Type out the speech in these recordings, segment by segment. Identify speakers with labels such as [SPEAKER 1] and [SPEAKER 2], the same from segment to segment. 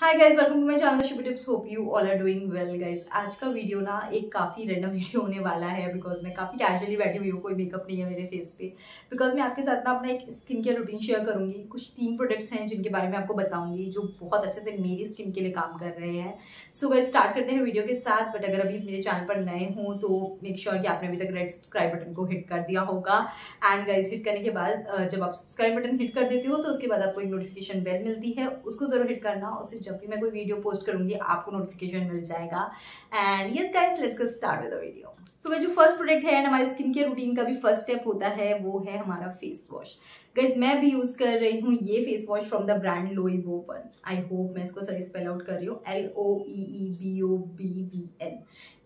[SPEAKER 1] Hi guys, welcome to my channel Shubhi tips. Hope you all are doing well guys. आज का video ना एक काफ़ी रैंडम वीडियो होने वाला है बिकॉज मैं काफ़ी कैजुअली बैठी हुई हूँ, कोई मेकअप नहीं है मेरे फेस पे। बिकॉज मैं आपके साथ ना अपना एक स्किन केयर रूटीन शेयर करूंगी। कुछ 3 प्रोडक्ट्स हैं जिनके बारे में आपको बताऊंगी जो बहुत अच्छे से मेरी स्किन के लिए काम कर रहे हैं। सो गाइज स्टार्ट करते हैं वीडियो के साथ। बट अगर अभी मेरे चैनल पर नए हों तो मेक श्योर कि आपने अभी तक रेड सब्सक्राइब बटन को हिट कर दिया होगा। एंड गाइज हिट करने के बाद जब आप सब्सक्राइब बटन हिट कर देते हो तो उसके बाद आपको एक नोटिफिकेशन बेल मिलती है, उसको जरूर हिट करना। उससे जब भी मैं कोई वीडियो पोस्ट करूंगी आपको नोटिफिकेशन मिल जाएगा। And yes guys, let's get start with the video. So guys, जो फर्स्ट प्रोडक्ट है हमारे स्किन केयर रूटीन का भी फर्स्ट स्टेप होता है वो है हमारा फेस वॉश। गाइस मैं भी यूज कर रही हूँ ये face wash from the brand लोई बोवन। आई होप मैं इसको सही स्पेल आउट कर रही हूँ, LOEE BOVVN।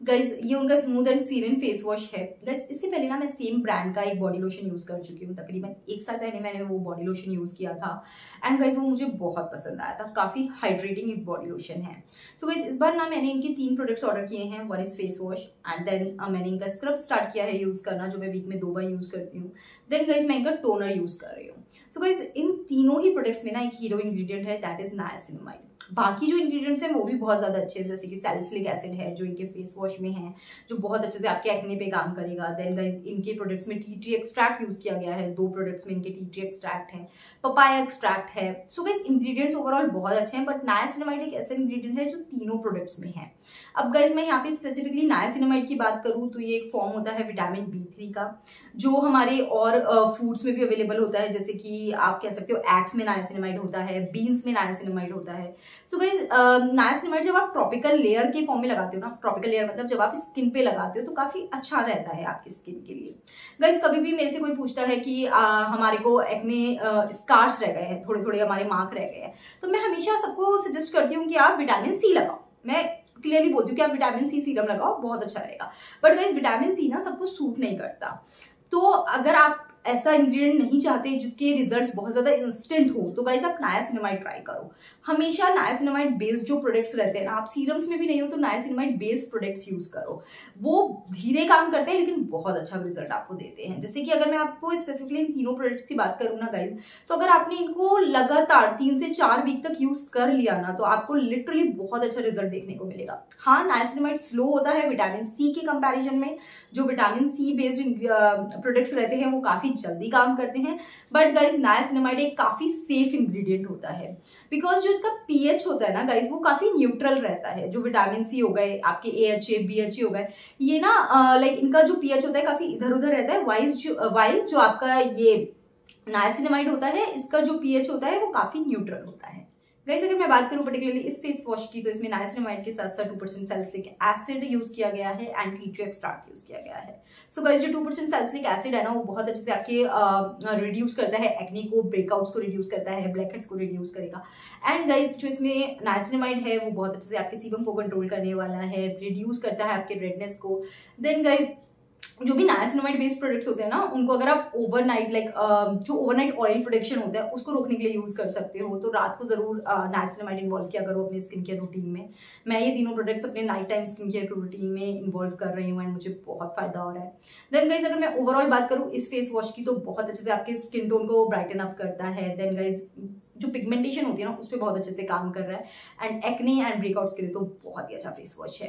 [SPEAKER 1] गाइस ये उनका smooth and serum face wash है। गाइस इससे पहले ना मैं सेम ब्रांड का एक बॉडी लोशन यूज कर चुकी हूँ। तकरीबन 1 साल पहले मैंने वो बॉडी लोशन यूज किया था एंड गाइस वो मुझे बहुत पसंद आया था। काफी हाइड्रेटिंग एक बॉडी लोशन है। सो गाइस इस बार ना मैंने इनके 3 प्रोडक्ट्स ऑर्डर किए हैं। One is face wash and then मैंने इनका स्क्रब स्टार्ट किया है यूज करना, जो मैं वीक में 2 बार यूज करती हूँ। देन गाइस मैं इनका टोनर यूज कर रही हूँ। सो गाइस इन तीनों ही प्रोडक्ट्स में ना एक हीरो इंग्रेडिएंट है, दैट इज नाइसिनामाइड। बाकी जो इंग्रेडिएंट्स हैं वो भी बहुत ज्यादा अच्छे हैं, जैसे कि सैलिसिलिक एसिड है जो इनके फेस वॉश में है, जो बहुत अच्छे से आपके एक्ने पे काम करेगा। देन गाइस इनके प्रोडक्ट्स में टी ट्री एक्सट्रैक्ट यूज किया गया है। 2 प्रोडक्ट्स में इनके टी ट्री एक्सट्रैक्ट है, पपाया एक्सट्रैक्ट है। सो गाइस इंग्रेडिएंट्स ओवरऑल बहुत अच्छे हैं। बट नाइसिनामाइड एक ऐसा इंग्रेडिएंट है जो तीनों प्रोडक्ट्स में है। अब गाइस मैं यहाँ पे स्पेसिफिकली नाइसिनामाइड की बात करूँ तो ये एक फॉर्म होता है विटामिन B3 का, जो हमारे और फूड्स में भी अवेलेबल होता है। जैसे कि आप कह सकते हो एग्स में नाइसिनामाइड होता है, बीन्स में नाइसिनामाइड होता है। सो गाइस नाइसिनामाइड जब आप ट्रॉपिकल लेयर के फॉर्म में लगाते हो ना, ट्रॉपिकल लेयर मतलब जब आप स्किन पे लगाते हो तो काफी अच्छा रहता है आपकी स्किन के लिए। गाइस कभी भी मेरे से कोई पूछता है कि हमारे को एक्ने स्कार्स रह गए हैं, थोड़े थोड़े हमारे मार्क रह गए हैं, तो मैं हमेशा सबको सजेस्ट करती हूँ कि आप विटामिन C लगाओ। मैं क्लियरली बोलती हूँ कि आप विटामिन C सीरम लगाओ, बहुत अच्छा रहेगा। बट गाइस विटामिन C ना सबको सूट नहीं करता। तो अगर आप ऐसा इंग्रेडिएंट नहीं चाहते जिसके रिजल्ट्स बहुत ज्यादा इंस्टेंट हो तो गाइस आप नाइसिनामाइड ट्राई करो। हमेशा नाइसिनामाइड बेस्ड जो प्रोडक्ट्स रहते हैं ना, आप सीरम्स में भी नहीं हो तो नाइसिनामाइड बेस्ड प्रोडक्ट्स यूज करो। वो धीरे काम करते हैं लेकिन बहुत अच्छा रिजल्ट आपको देते हैं। जैसे कि अगर मैं आपको स्पेसिफिकली इन तीनों प्रोडक्ट्स की बात करूँ ना गाइस, तो अगर आपने इनको लगातार 3 से 4 वीक तक यूज कर लिया ना तो आपको लिटरली बहुत अच्छा रिजल्ट देखने को मिलेगा। हाँ, नाइसिनामाइड स्लो होता है विटामिन C के कंपैरिजन में। जो विटामिन C बेस्ड प्रोडक्ट्स रहते हैं वो काफी जल्दी काम करते हैं। बट गाइस नाइसिनामाइड एक काफी सेफ इंग्रेडिएंट होता है बिकॉज जो इसका pH होता है ना गाइस वो काफी न्यूट्रल रहता है। जो विटामिन C हो गए, आपके AHA BHA हो गए, ये ना लाइक इनका जो pH होता है काफी इधर उधर रहता है। वाइल जो आपका ये नाइसिनामाइड होता है, इसका जो pH होता है वो काफी न्यूट्रल होता है। गाइस अगर मैं बात करूं पर्टिकुलरली इस फेस वॉश की तो इसमें नाइसिनामाइड के साथ साथ 2% सैलिसिलिक एसिड यूज किया गया है and tea tree extract use किया गया है। सो गाइस जो 2% सैलिसिलिक एसिड है ना वो बहुत अच्छे से आपके रिड्यूस करता है एक्ने को, ब्रेकआउट्स को रिड्यूस करता है, ब्लैक हेड्स को रिड्यूस करेगा। एंड गाइस जो इसमें नाइसिनामाइड है वो बहुत अच्छे से आपके सीबम को कंट्रोल करने वाला है, रिड्यूस करता है आपके रेडनेस को। देन गाइस जो भी नाइसिनामाइड बेस्ड प्रोडक्ट्स होते हैं ना उनको अगर आप ओवरनाइट जो ओवरनाइट ऑयल प्रोडक्शन होता है उसको रोकने के लिए यूज कर सकते हो, तो रात को जरूर नाइसिनामाइड इन्वॉल्व किया करो अपने स्किन केयर रूटीन में। मैं ये तीनों प्रोडक्ट्स अपने night time skin care routine में इन्वॉल्व कर रही हूँ एंड मुझे बहुत फायदा हो रहा है। देन गाइज अगर मैं ओवरऑल बात करूँ इस फेस वॉश की तो बहुत अच्छे से आपके स्किन टोन को ब्राइटन अप करता है। देन गाइज जो पिगमेंटेशन होती है ना उस पर बहुत अच्छे से काम कर रहा है एंड एक्ने एंड ब्रेकआउट्स के लिए तो बहुत ही अच्छा फेस वॉश है।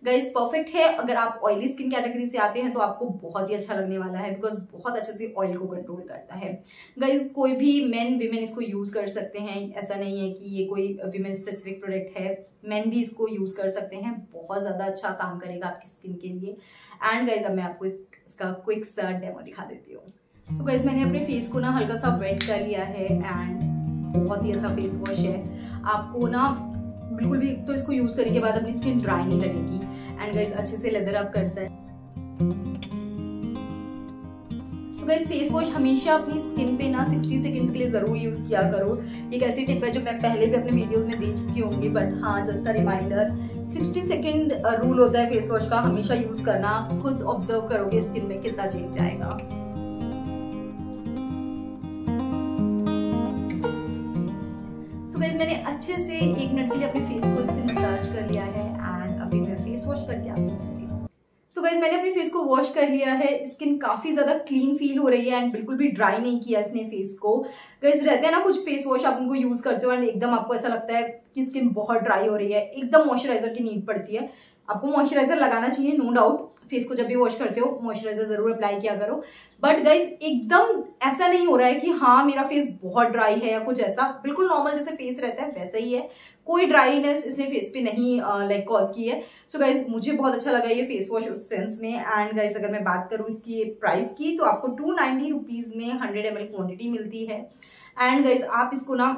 [SPEAKER 1] गाइस परफेक्ट है अगर आप ऑयली स्किन कैटेगरी से आते हैं तो आपको बहुत ही अच्छा लगने वाला है बिकॉज बहुत अच्छे से ऑयल को कंट्रोल करता है। गाइस कोई भी मेन विमेन इसको यूज कर सकते हैं, ऐसा नहीं है कि ये कोई विमेन स्पेसिफिक प्रोडक्ट है, मेन भी इसको यूज कर सकते हैं। बहुत ज्यादा अच्छा काम करेगा आपकी स्किन के लिए। एंड गाइस अब मैं आपको इसका क्विक सा डेमो दिखा देती हूँ। सो गाइस मैंने अपने फेस को ना हल्का सा वेट कर लिया है एंड बहुत ही अच्छा फेस वॉश है। आपको ना बिल्कुल भी तो इसको यूज करने के बाद अपनी स्किन ड्राई नहीं लगेगी एंड गाइस अच्छे से लेदर अप करता है। सो गाइस फेस वॉश हमेशा अपनी स्किन पे ना 60 सेकंड्स के लिए जरूर यूज किया करो। एक ऐसी टिप है जो मैं पहले भी अपने वीडियोस में दे चुकी होंगी, बट हाँ just a reminder, 60 second rule होता है फेस वॉश का, हमेशा यूज करना। खुद ऑब्जर्व करोगे स्किन में कितना चेंज आएगा। तो गाइस मैंने अच्छे से 1 मिनट के लिए अपने फेस को इससे मसाज कर लिया है एंड अभी मैं फेस वॉश करके आ सकती हूँ। सो गाइस मैंने अपने फेस को वॉश कर लिया है। स्किन काफी ज्यादा क्लीन फील हो रही है एंड बिल्कुल भी ड्राई नहीं किया इसने फेस को। गाइस रहते हैं ना कुछ फेस वॉश आप उनको यूज करते हो एंड एकदम आपको ऐसा लगता है कि स्किन बहुत ड्राई हो रही है, एकदम मॉइस्चराइजर की नीड पड़ती है। आपको मॉइस्चराइजर लगाना चाहिए, नो डाउट। फेस को जब भी वॉश करते हो मॉइस्चराइजर जरूर अप्लाई किया करो, बट गाइस एकदम ऐसा नहीं हो रहा है कि हाँ मेरा फेस बहुत ड्राई है या कुछ ऐसा। बिल्कुल नॉर्मल जैसे फेस रहता है वैसा ही है, कोई ड्राईनेस इसने फेस पे नहीं लाइक कॉज की है। सो गाइस मुझे बहुत अच्छा लगा ये फेस वॉश उस सेंस में। एंड गाइस अगर मैं बात करूँ इसकी प्राइस की तो आपको 290 रुपीज में 100 ml क्वांटिटी मिलती है। एंड गाइस आप इसको ना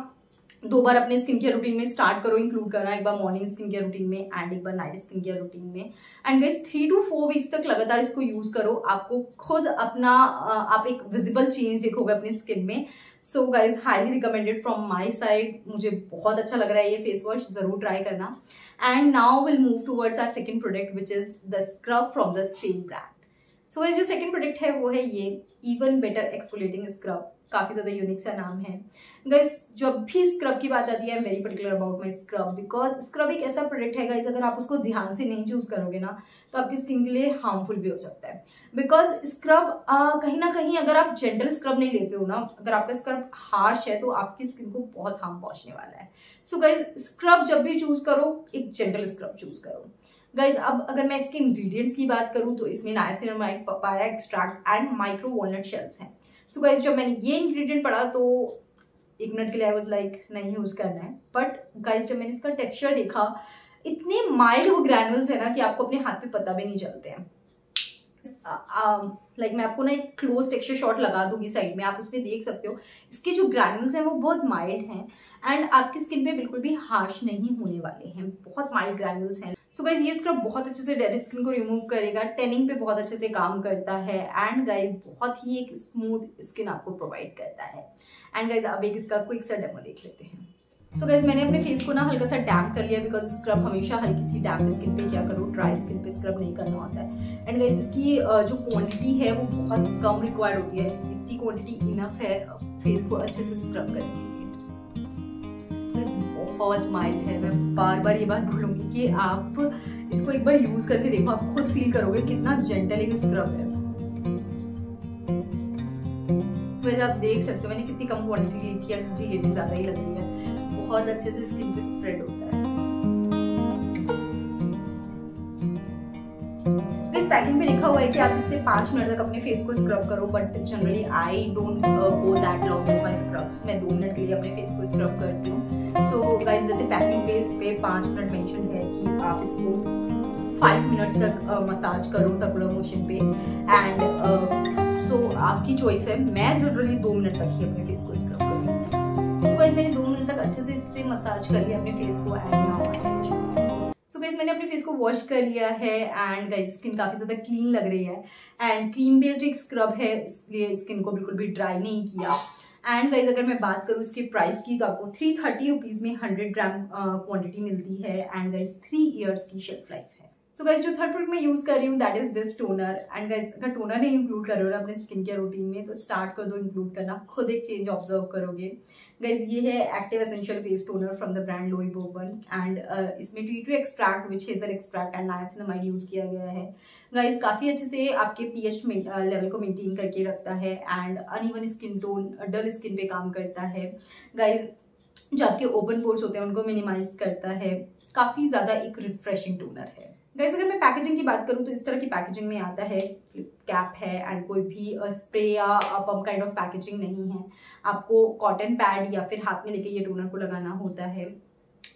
[SPEAKER 1] 2 बार अपने स्किन केयर रूटीन में स्टार्ट करो इंक्लूड करना, एक बार मॉर्निंग स्किन केयर रूटीन में एंड एक बार नाइट स्किन केयर रूटीन में। एंड गाइस 3 to 4 वीक्स तक लगातार इसको यूज करो, आपको खुद अपना आप एक विजिबल चेंज देखोगे अपनी स्किन में। So guys highly recommended from my side, मुझे बहुत अच्छा लग रहा है ये फेस वॉश, जरूर ट्राई करना। And now will move towards our second product which is the scrub from the same brand. So guys जो सेकेंड प्रोडक्ट है वो है ये इवन बेटर एक्सफोलिएटिंग स्क्रब। काफी ज्यादा यूनिक सा नाम है। गाइस जब भी स्क्रब की बात आती है I am very particular about my scrub, because scrub एक ऐसा प्रोडक्ट है गाइस अगर आप उसको ध्यान से नहीं चूज करोगे ना तो आपकी स्किन के लिए हार्मफुल भी हो सकता है। बिकॉज स्क्रब कहीं ना कहीं अगर आप जेंटल स्क्रब नहीं लेते हो ना, अगर आपका स्क्रब हार्श है तो आपकी स्किन को बहुत हार्म पहुंचने वाला है। सो गाइस स्क्रब जब भी चूज करो एक जेंटल स्क्रब चूज करो। गाइज अब अगर मैं इसके इंग्रेडिएंट्स की बात करूं तो इसमें niacinamide, papaya extract and micro walnut shells हैं। सो गाइज जब मैंने ये इंग्रेडिएंट पढ़ा तो 1 मिनट के लिए आई वाज लाइक नहीं यूज करना है, बट गाइज जब मैंने इसका टेक्सचर देखा इतने माइल्ड वो ग्रैनुल्स है ना कि आपको अपने हाथ पे पता भी नहीं चलते हैं। लाइक मैं आपको ना एक क्लोज टेक्सचर शॉट लगा दूंगी साइड में, आप उसमें देख सकते हो इसके जो ग्रैनुल्स हैं वो बहुत माइल्ड हैं एंड आपकी स्किन पे बिल्कुल भी हार्श नहीं होने वाले हैं, बहुत माइल्ड ग्रैनुल्स हैं। सो गाइज ये स्क्रब बहुत अच्छे से डेड स्किन को रिमूव करेगा, टेनिंग पे बहुत अच्छे से काम करता है एंड गाइज बहुत ही एक स्मूथ स्किन आपको प्रोवाइड करता है। एंड गाइज अब एक इसका क्विक सा डेमो देख लेते हैं। सो गाइज मैंने अपने फेस को ना हल्का सा डैम्प कर लिया, बिकॉज स्क्रब हमेशा हल्की सी डैम्प स्किन पे क्या करो, ड्राई स्किन पे स्क्रब नहीं करना होता है। एंड गाइज इसकी जो क्वांटिटी है वो बहुत कम रिक्वायर्ड होती है, इतनी क्वांटिटी इनफ है फेस को अच्छे से स्क्रब करने के लिए। बहुत माइल्ड है, मैं बार बार ये बात बोलूंगी कि आप इसको एक बार यूज करके देखो, आप खुद फील करोगे कितना जेंटल एक स्क्रब है। वैसे आप देख सकते हो मैंने कितनी कम क्वांटिटी ली थी, मुझे ये भी ज्यादा ही लग रही है, बहुत अच्छे से स्किन पे स्प्रेड होता है। इस पैकिंग पे लिखा हुआ है कि आप इससे 5 मिनट तक अपने फेस को स्क्रब करो, but generally I don't go that long with my scrubs. मैं 2 मिनट के लिए अपने फेस को स्क्रब करती हूँ। सो गाइस वैसे पैकिंग पे इस पे 5 मिनट मेंशन है कि आप इसको 5 मिनट्स तक मसाज करो सर्कुलर मोशन पे एंड सो आपकी चॉइस है। मैं जनरली 2 मिनट तक ही अपने फेस को स्क्रब करती हूँ। तो गाइस मैंने 2 मिनट तक अच्छे से इससे मसाज कर लिया अपने फेस को एंड नाउ सो गाइस मैंने अपने फेस को वॉश कर लिया है एंड गाइस स्किन काफी ज्यादा क्लीन लग रही है एंड क्रीम बेस्ड एक स्क्रब है, इसलिए स्किन को बिल्कुल भी ड्राई नहीं किया। एंड गाइज अगर मैं बात करूँ इसकी प्राइस की तो आपको 330 रुपीज में 100 ग्राम क्वांटिटी मिलती है एंड गाइज 3 इयर्स की शेल्फ लाइफ है। सो गाइज जो थर्ड प्रोडक्ट मैं यूज कर रही हूँ that is this toner. And guys अगर टोनर नहीं इंक्लूड कर रहे हो ना अपने स्किन केयर रूटीन में तो स्टार्ट कर दो इंक्लूड करना, खुद एक चेंज ऑब्जर्व करोगे। गाइज ये है active essential face toner from the brand लोई बोवन एंड इसमें tea tree extract which hazel extract and niacinamide use किया गया है। गाइज काफी अच्छे से आपके पीएच लेवल को मेंटेन करके रखता है and uneven skin tone, dull skin पे काम करता है। गाइज जो आपके ओपन पोर्स होते हैं उनको मिनिमाइज करता है, काफी ज्यादा एक रिफ्रेशिंग टोनर है। गाइस अगर मैं पैकेजिंग की बात करूं तो इस तरह की पैकेजिंग में आता है, फ्लिप कैप है एंड कोई भी स्प्रे या पंप काइंड ऑफ पैकेजिंग नहीं है। आपको कॉटन पैड या फिर हाथ में लेके ये टोनर को लगाना होता है।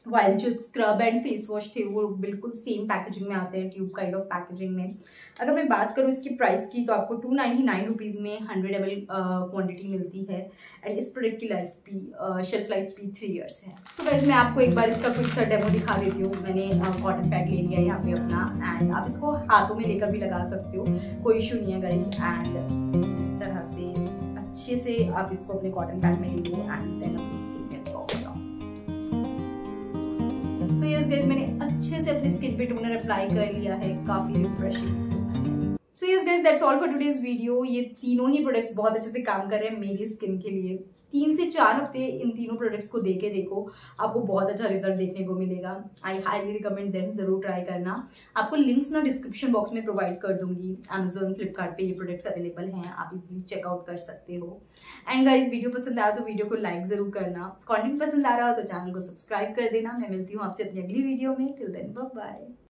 [SPEAKER 1] वाइल जो स्क्रब एंड फेस वॉश थे वो बिल्कुल सेम पैकेजिंग में आते हैं, ट्यूब काइंड ऑफ पैकेजिंग में। अगर मैं बात करूँ इसकी प्राइस की तो आपको 299 रुपीज़ में 100 ml क्वांटिटी मिलती है एंड इस प्रोडक्ट की लाइफ भी शेल्फ लाइफ भी 3 इयर्स है। सो गाइस मैं आपको एक बार इसका क्विक सा डेमो दिखा देती हूँ। मैंने कॉटन पैड ले लिया है यहाँ पे अपना एंड आप इसको हाथों में लेकर भी लगा सकते हो, कोई इशू नहीं है गाइस। एंड इस तरह से अच्छे से आप इसको अपने कॉटन पैड में ले लो एंड देन अपनी स्किन पे अप्लाई करो। सो यस गाइस मैंने अच्छे से अपनी स्किन पे टोनर अप्लाई कर लिया है, काफी refreshing. So yes guys that's all for today's video. ये तीनों ही प्रोडक्ट्स बहुत अच्छे से काम कर रहे हैं मेरी स्किन के लिए। 3 से 4 हफ्ते इन तीनों प्रोडक्ट्स को दे के देखो, आपको बहुत अच्छा रिजल्ट देखने को मिलेगा। आई हाईली रिकमेंड देम, जरूर ट्राई करना। आपको लिंक्स ना डिस्क्रिप्शन बॉक्स में प्रोवाइड कर दूंगी। अमेजोन, फ्लिपकार्ट पे ये प्रोडक्ट्स अवेलेबल हैं, आप इजीली चेकआउट कर सकते हो। एंड गाइज, वीडियो पसंद आया तो वीडियो को लाइक जरूर करना, कंटेंट पसंद आ रहा हो तो चैनल को सब्सक्राइब कर देना। मैं मिलती हूँ आपसे अपनी अगली वीडियो में। Till then bye bye.